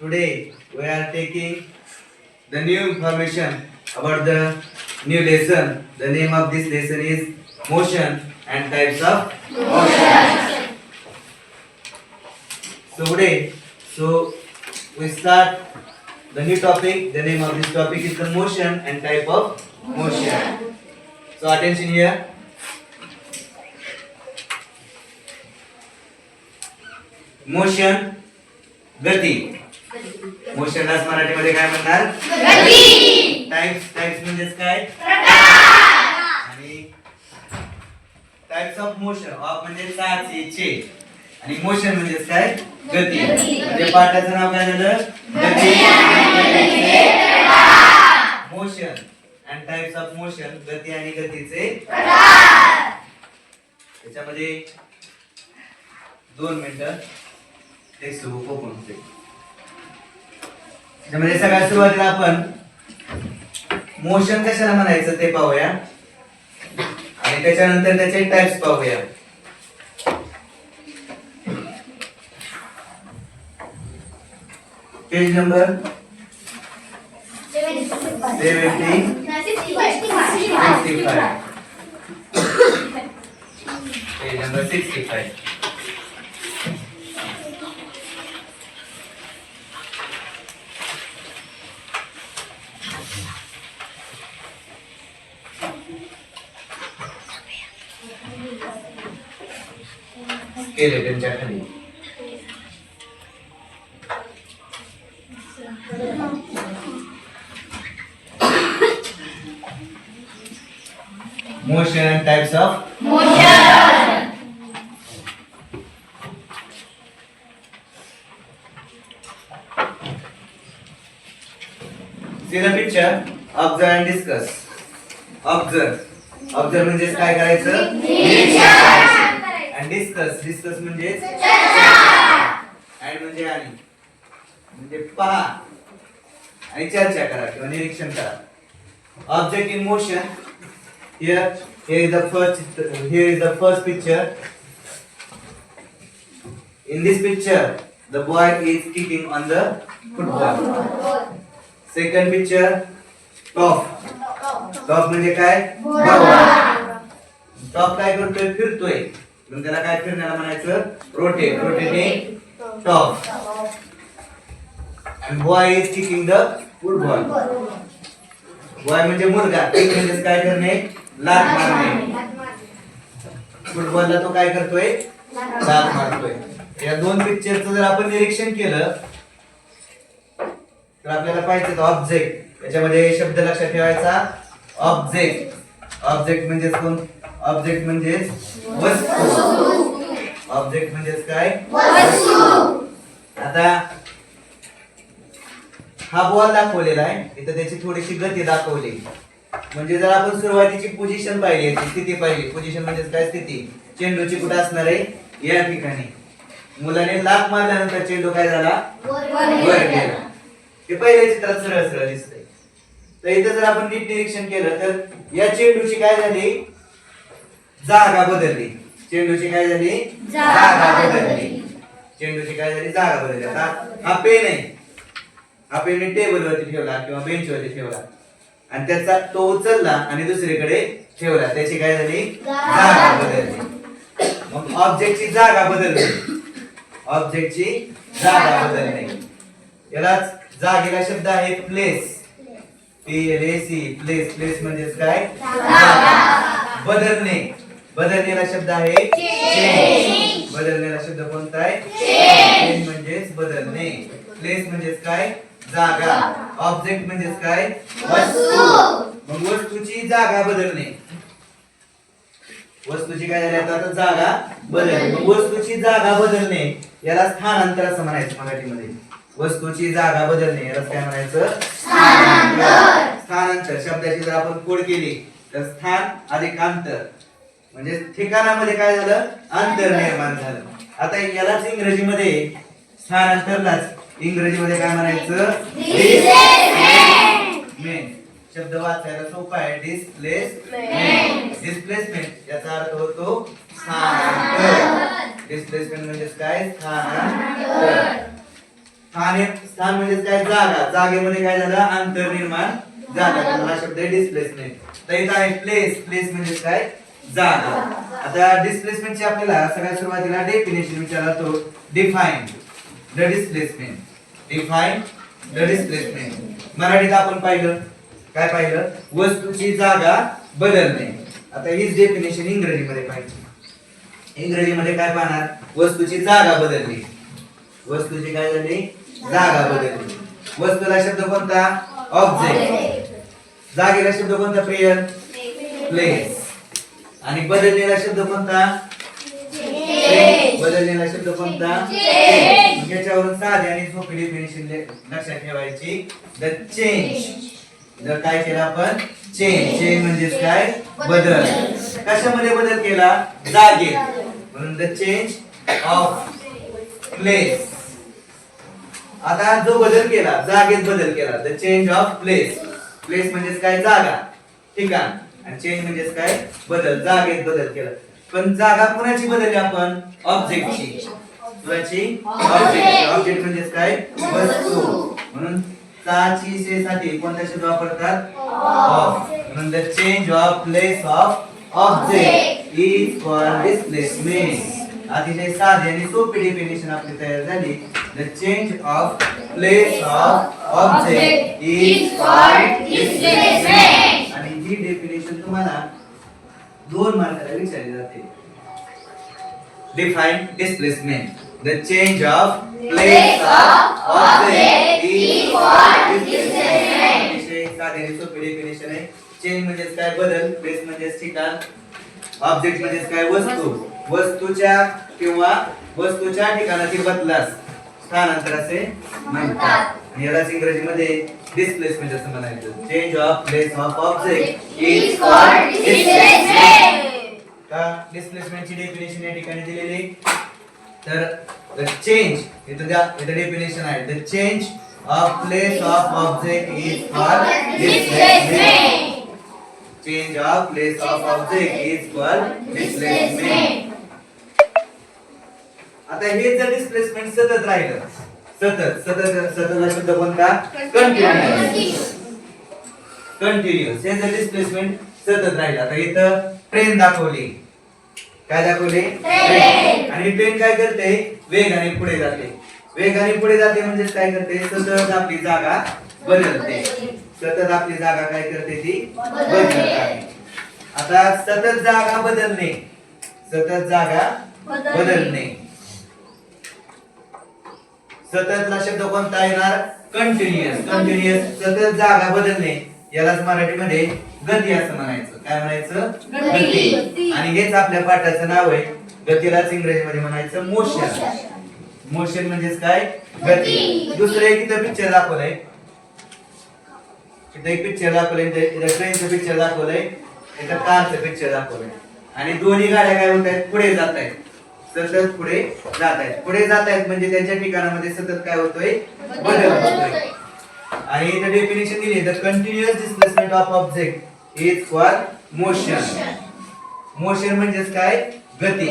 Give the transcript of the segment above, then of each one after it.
Today we are taking the new information about the new lesson. The name of this lesson is motion and types of motion. So we start the new topic. The name of this topic is the motion and type of motion. So attention here. Motion गती. मोशनलाच मराठीमध्ये काय म्हणणार? गती. Types म्हणजेच काय? प्रकार. आणि types of motion. Of म्हणजे चाचीचे आणि मोशन म्हणजेच काय? गती. म्हणजे पाठाचं नाव काय झालं? गती आणि गतीचे प्रकार. Motion and types of motion. गती आणि गतीचे प्रकार. त्याच्यामध्ये 2 मिनिटं टेक्स्ट बुक ओपन होते. त्यामध्ये सगळ्यात सुरुवातीला आपण मोशन कशाला म्हणायचं ते पाहूया आणि त्याच्यानंतर त्याचे टाइप्स पाहूया. Page number 65. Page number 65. केले त्यांच्या खाली motion and types of motion. See the picture, observe and discuss. Observe म्हणजे काय करायचं? निरीक्षण. And discuss म्हणजे चर्चा. And म्हणजे म्हणजे पहा आणि चर्चा करा किंवा निरीक्षण करा. Object in motion. Here is the first picture. In this picture, the boy is kicking on the football. Second picture, top म्हणजे काय? टॉप काय करतोय? फिरतोय. मग त्याला काय फिरण्याला म्हणायचं? Rotating top. And boy is kicking the football. Boy म्हणजे मुलगा. किक म्हणजे काय करणे? लाथ मारणे. फुटबॉलला तो काय करतोय? लाथ मारतोय. या 2 पिक्चरचं जर आपण निरीक्षण केलं तर आपल्याला पाहिजे ऑब्जेक्ट. त्याच्यामध्ये शब्द लक्षात ठेवायचा. ऑब्जेक्ट म्हणजे कोण? ऑब्जेक्ट म्हणजे वस्तू. ऑब्जेक्ट म्हणजे काय? वस्तू. आता हा बॉल दाखवलेला आहे. इथं त्याची थोडीशी गती दाखवली. म्हणजे जर आपण सुरुवातीची पोझिशन पाहिली, याची स्थिती पाहिली. पोझिशन म्हणजे काय? स्थिती. चेंडूची कुठे असणार आहे? या ठिकाणी. मुलाने लाथ मारल्यानंतर चेंडू काय झाला? वर गेला. हे पहिल्या चित्रात सरळ सरळ दिसतंय. तर इथं जर आपण नीट निरीक्षण केलं तर या चेंडूची काय झाली? जागा बदलली. चेंडूची काय झाली? जागा बदलली. चेंडूची काय झाली? जागा बदलली. आता हा पेन आहे. हा पेन टेबलवरती ठेवला किंवा बेंचवरती ठेवला आणि त्याचा तो उचलला आणि दुसरीकडे ठेवला. त्याची काय झाली? जागा बदलली. मग ऑब्जेक्टची जागा बदलली. ऑब्जेक्टची जागा बदलणे. यालाच जागेला शब्द आहे प्लेस. PLACE. प्लेस म्हणजे काय? जागा. बदलण्याला शब्द आहे चेंज. बदलण्याला शब्द कोणता आहे? चेंज म्हणजेच बदलणे. प्लेस म्हणजेच काय? जागा. ऑब्जेक्ट म्हणजेच काय? वस्तू. मग वस्तूची जागा बदलणे. वस्तूची काय झाली? आता जागा बदलणे. मग वस्तूची जागा बदलणे याला स्थानांतर असं म्हणायचं मराठीमध्ये. वस्तूची जागा बदलणे याला काय म्हणायचं? स्थानांतर. शब्दाची जर आपण कोड केली तर स्थान अधिक अंतर म्हणजे ठिकाणामध्ये काय झालं? अंतर निर्माण झालं. आता यालाच इंग्रजीमध्ये स्थानांतरलाच इंग्रजीमध्ये काय म्हणायचं? डिस्प्लेसमेंट. शब्द वाचायला सोपा आहे. डिस्प्लेसमेंट याचा अर्थ होतो स्थानांतर. डिस्प्लेसमेंट म्हणजे काय? स्थानांतर. स्थान म्हणजे काय जागा, जागेमध्ये काय झालं अंतर निर्माण झालं, हा शब्द आहे डिस्प्लेसमेंट. तर इथं आहे प्लेस, प्लेस म्हणजे काय जागा. आता डिस्प्लेसमेंटची आपल्याला सगळ्यात सुरुवातीला डेफिनेशन विचारतो. Define the displacement, define the displacement. मराठीत आपण पाहिलं काय पाहिलं, वस्तूची जागा बदलणे. आता हीच डेफिनेशन इंग्रजीमध्ये पाहिजे. इंग्रजीमध्ये काय पाहणार, वस्तूची जागा बदलली, वस्तूची काय झाली जागा बदलली. वस्तूला शब्द कोणता ऑब्जेक्ट, जागेला शब्द कोणता प्रियर प्लेस, आणि बदललेला शब्द कोणता बदललेला शब्द कोणता याच्यावरून साधे आणि सोपी डेफिनेशन लक्षात ठेवायची. द चेंज, द काय केला आपण चेंज, चेंज म्हणजे काय बदल. कशामध्ये बदल केला जागेत, म्हणून द चेंज ऑफ प्लेस. आता जो बदल केला जागेत बदल केला, the change of place. Place म्हणजे काय जागा ठिकाण, आणि चेंज म्हणजे काय बदल, जागेत बदल केला. पण जागा कोणाची बदलली आपण ऑब्जेक्टची, कोणाची ऑब्जेक्ट. ऑब्जेक्ट म्हणजे काय वस्तू, म्हणून ची से साठी कोणता शब्द वापरतात ऑफ. म्हणून the change of place of object is called displacement. अतिशय साधी आणि सोपी डेफिनेशन आपली तयार झाली. The change of place of object is called displacement. आणि ही डेफिनेशन तुम्हाला 2 मार्काला विचारली जाते. Define displacement, the change of place of object is called displacement. अतिशय साधी आणि सोपी डेफिनेशन आहे. चेंज म्हणजे काय बदल, प्लेस म्हणजे ठिकाण, ऑब्जेक्ट म्हणजे काय वस्तू, वस्तूच्या किंवा वस्तूच्या ठिकाणातील बदलास स्थानांतर असे म्हणतात. आणि यालाच इंग्रजीमध्ये डिस्प्लेसमेंट असं म्हणायचं. Change of place of object is called displacement. का डिस्प्लेसमेंटची डेफिनेशन या ठिकाणी दिलेली. तर द चेंज इथं डेफिनेशन आहे. The change of place of object is called displacement. Change of place of object is called displacement. आता हे जर डिस्प्लेसमेंट सतत राहिलं, सतत सतत सततला शब्द कोणता कंटिन्यूअस, कंटिन्यूअस. हे जर डिस्प्लेसमेंट सतत राहिलं. आता इथं ट्रेन दाखवली, काय दाखवले ट्रेन. आणि ट्रेन काय करते वेगाने पुढे जाते, वेगाने पुढे जाते म्हणजे काय करते सतत आपली जागा बदलते, सतत आपली जागा काय करते ती बदलत आहे. आता सतत जागा बदलणे, सतत जागा बदलणे, सततला शब्द कोणता येणार कंटिन्यूअस. कंटिन्यूअस सतत जागा बदलणे यालाच मराठीमध्ये गती असं म्हणायचं. काय म्हणायचं गती. आणि हेच आपल्या पाठाचं नाव आहे. गतीलाच इंग्रजीमध्ये म्हणायचं मोशन. मोशन म्हणजे काय गती. दुसरं एक इथं पिक्चर दाखवलंय, इथं एक पिक्चर दाखवलंय, इथं ट्रेनचं पिक्चर दाखवलंय, इथं कारचं पिक्चर दाखवलंय. आणि दोन्ही गाड्या काय होत आहेत पुढे जात आहेत, सतत पुढे जात आहेत. पुढे जात आहेत म्हणजे त्यांच्या ठिकाणामध्ये सतत काय होतोय बदल होतोय. आणि इथे डेफिनेशन दिली, the continuous displacement of object is called motion. Motion म्हणजे काय गती,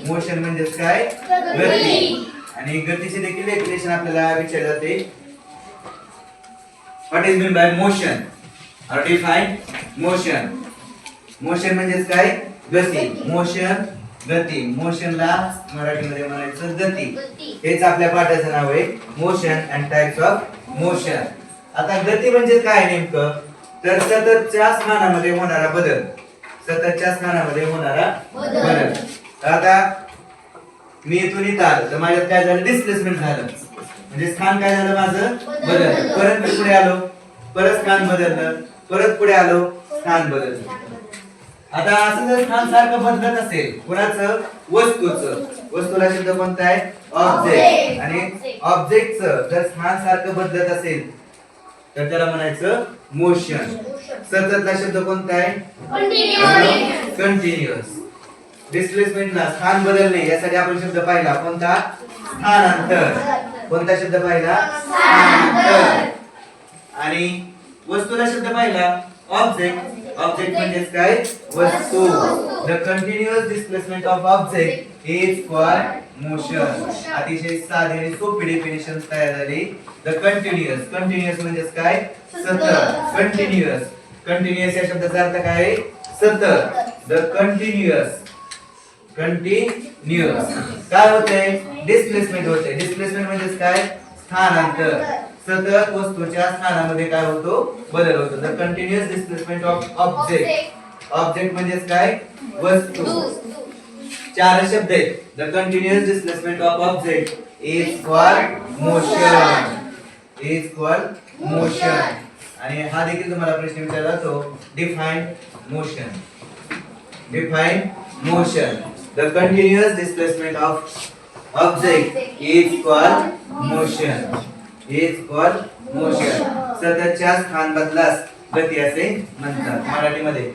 मोशन म्हणजे काय गती. आणि गतीचे देखील डेफिनेशन आपल्याला विचारले जाते. What is mean by motion और डिफाइन मोशन. मोशन म्हणजे काय गती, मोशन गती. मोशनला मराठीमध्ये म्हणायचं गती. हेच आपल्या पाठाचं नाव आहे motion and types of motion. आता गती म्हणजे काय नेमकं, तर सततच्या स्थानामध्ये होणारा बदल, सततच्या स्थानामध्ये होणारा बदल. आता मी इथून इथं आलो तर माझ्यात काय झालं डिस्प्लेसमेंट झालं, म्हणजे स्थान काय झालं माझं बदललं. परत मी पुढे आलो, परत स्थान बदललं, परत पुढे आलो, स्थान बदललं. आता असं जर स्थान सारखं बदलत असेल कोणाचं वस्तूचं, वस्तूला शब्द कोणता आहे ऑब्जेक्ट. आणि ऑब्जेक्टचं जर स्थान सारखं बदलत असेल तर त्याला म्हणायचं मोशन. सततला शब्द कोणता आहे कंटिन्यूअस. डिस्प्लेसमेंटला स्थान बदलणे यासाठी आपण शब्द पाहिला कोणता स्थानांतर. कोणता शब्द पाहिला स्थानांतर. आणि वस्तूला शब्द पाहिला ऑब्जेक्ट. ऑब्जेक्ट म्हणजेच काय वस्तू the continuous displacement of object is called motion अतिशय साधी आणि सोपी डेफिनेशन तयार झाली द कंटिन्युअस कंटिन्युअस म्हणजेच काय सतत कंटिन्युअस या शब्दाचा अर्थ काय आहे सतत द कंटिन्युअस काय होते डिस्प्लेसमेंट होते डिस्प्लेसमेंट म्हणजेच काय स्थानांतर सतत वस्तूच्या स्थानामध्ये काय होतो बदल होतो the continuous displacement of object म्हणजेच काय वस्तू चार शब्द आहेत the continuous displacement of object is called motion आणि हा देखील तुम्हाला प्रश्न विचारला जातो define motion the continuous displacement of object is called motion सततच्या स्थान बदलास गती असे म्हणतात मराठीमध्ये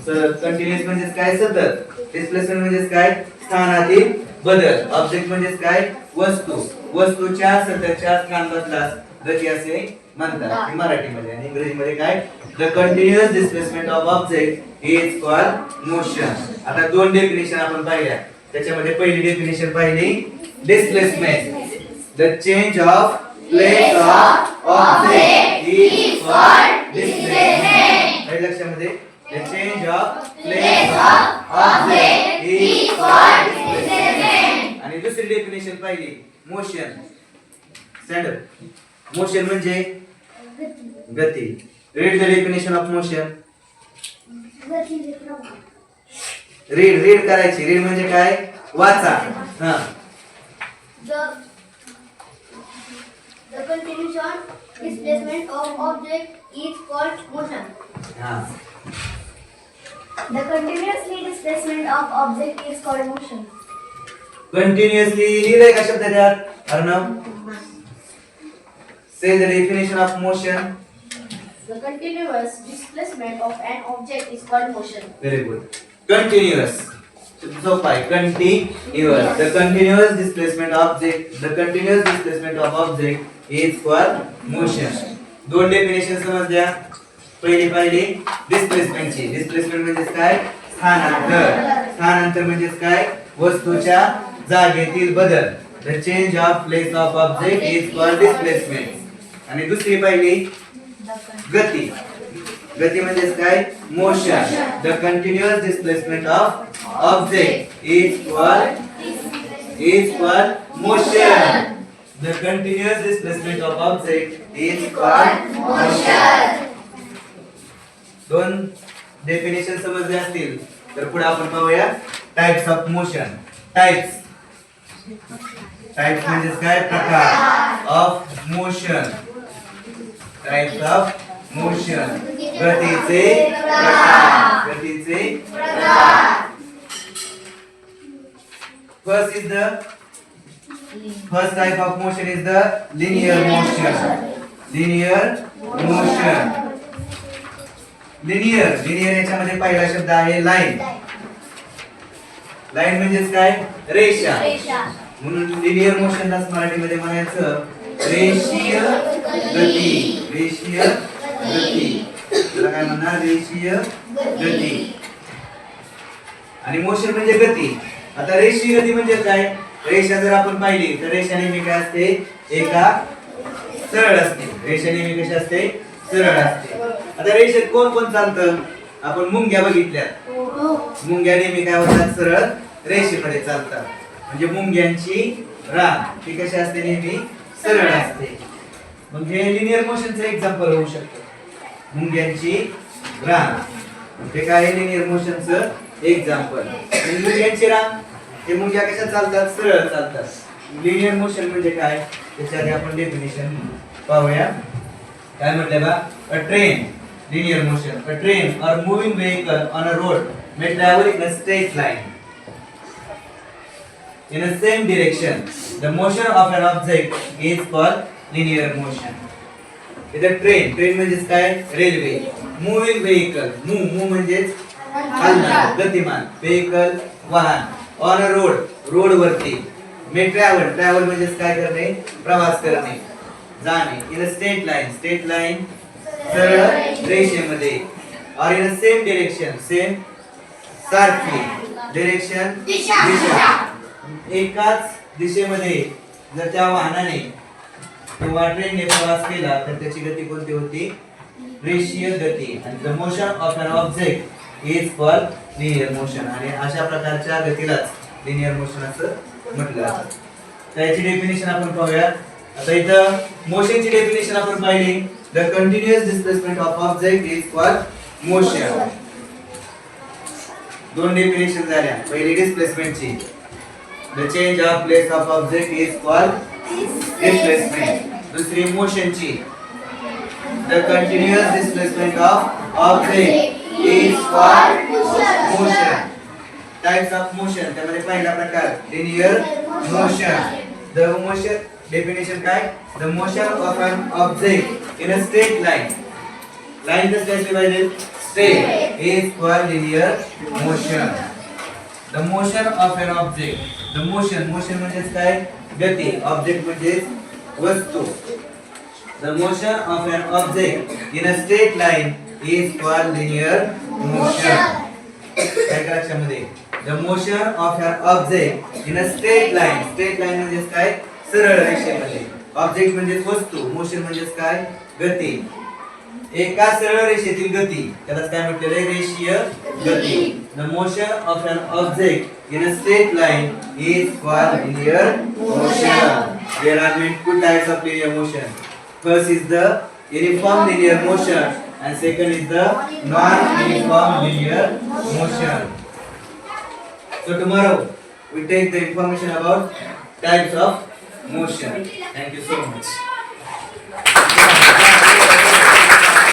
कंटिन्युअस म्हणजे काय सतत डिस्प्लेसमेंट म्हणजे काय स्थानातील बदल ऑब्जेक्ट म्हणजे काय वस्तूच्या सततच्या स्थान बदलास गती असे म्हणतात मराठीमध्ये आणि इंग्रजीमध्ये काय the continuous displacement of object is called motion आता दोन डेफिनेशन आपण पाहिल्या त्याच्यामध्ये पहिली डेफिनेशन पाहिली displacement the change of place of object is called displacement लक्षामध्ये the change of place of object is called displacement आणि दुसरी डेफिनेशन पाहिली मोशन स्टँड अप मोशन म्हणजे गती read the definition of motion read करायची read म्हणजे काय वाचा हां The continuation displacement of object is called motion. हां The continuously displacement of object is called motion. Continuously लिहिलंय का शब्द त्यात Arnav say the definition of motion The continuous displacement of an object is called motion. Very good continuous सोपा आहे continuous the continuous displacement of object is called motion दोन definition समजल्या पहिली displacement म्हणजे काय स्थानांतर म्हणजे काय वस्तूच्या जागेतील बदल the change of place of object is called displacement आणि दुसरी पहिली गती म्हणजे काय motion the continuous displacement of object is called motion the continuous displacement of object is called motion दोन डेफिनेशन समजले असतील तर पुढे आपण पाहूया टाइप्स ऑफ मोशन टाइप्स म्हणजे काय प्रकार of motion types of motion गतीचे प्रकार first type of motion is the linear motion linear याच्यामध्ये पहिला शब्द आहे लाईन म्हणजे काय रेषा म्हणून लिनियर मोशनला मराठीमध्ये म्हणायचं रेषीय गती त्याला काय म्हणणार रेषीय गती आणि मोशन म्हणजे गती आता रेषीय गती म्हणजे काय रेषा जर आपण पाहिली तर रेषा नेहमी काय असते एका सरळ असते रेषा नेहमी कशी असते सरळ असते आता रेषेत कोण चालतं आपण मुंग्या बघितल्या मुंग्या नेहमी काय होतात सरळ रेषेकडे चालतात म्हणजे मुंग्यांची रांग ती कशी असते नेहमी सरळ असते मग हे लिनियर मोशनचं एक्झाम्पल होऊ शकतं मुंग्यांची रांग ते काय लिनियर मोशनचं एक्झाम्पल मुंग्यांची रांग हे मुंग्या कशा चालतात सरळ चालतात लिनियर मोशन म्हणजे काय त्याच्या आधी आपण डेफिनेशन पाहूया काय म्हटलंय बा अ train linear motion a train or moving vehicle on a road may travel in a straight line in the same direction the motion of an object is called linear motion इथे train म्हणजे काय railway moving vehicle move म्हणजे चालणारा गतिमान vehicle वाहन on a road वरती मे travel म्हणजे काय करणे प्रवास करणे जाणे इन अ स्ट्रेट लाईन सरळ रेषेमध्ये or in a same direction, same सारखी direction दिशा एकाच दिशेमध्ये जर त्या वाहनाने किंवा ट्रेनने प्रवास केला तर त्याची गती कोणती होती? रेषीय गती. आणि the motion of an object is called linear motion. आणि अशा प्रकारच्या गतीलाच लिनियर मोशन असं म्हटलं जातं. त्याची डेफिनेशन आपण पाहूया. आता इथं मोशनची डेफिनेशन आपण पाहिली. The continuous displacement of object is called motion. दोन डेफिनेशन झाल्या. पहिली डिस्प्लेसमेंटची, the change of place of object is called displacement. दुसरी मोशनची, the continuous displacement of object is called motion. Types of motion, त्यामध्ये पहिला प्रकार linear motion. The motion definition काय? The motion of an object in a straight line, line कसली असली पाहिजे? Straight, is called linear motion. The motion of an object, the motion, motion म्हणजे काय? गती. ऑब्जेक्ट म्हणजे वस्तू. The motion of an object in a straight line is called linear motion. काय का लक्षामध्ये? The motion of an object in a straight line, straight line म्हणजे काय? सरळ रेषेमध्ये. ऑब्जेक्ट म्हणजे वस्तू, मोशन म्हणजे काय? गती. एका सरळ रेषेतील गती त्याला काय म्हटलेलं आहे? रेषीय गती. The motion of an object in a straight line is called linear motion. There are two types of linear motion. First is the uniform linear motion and second is the non-uniform linear motion. So tomorrow we take the information about types of motion. Thank you so much.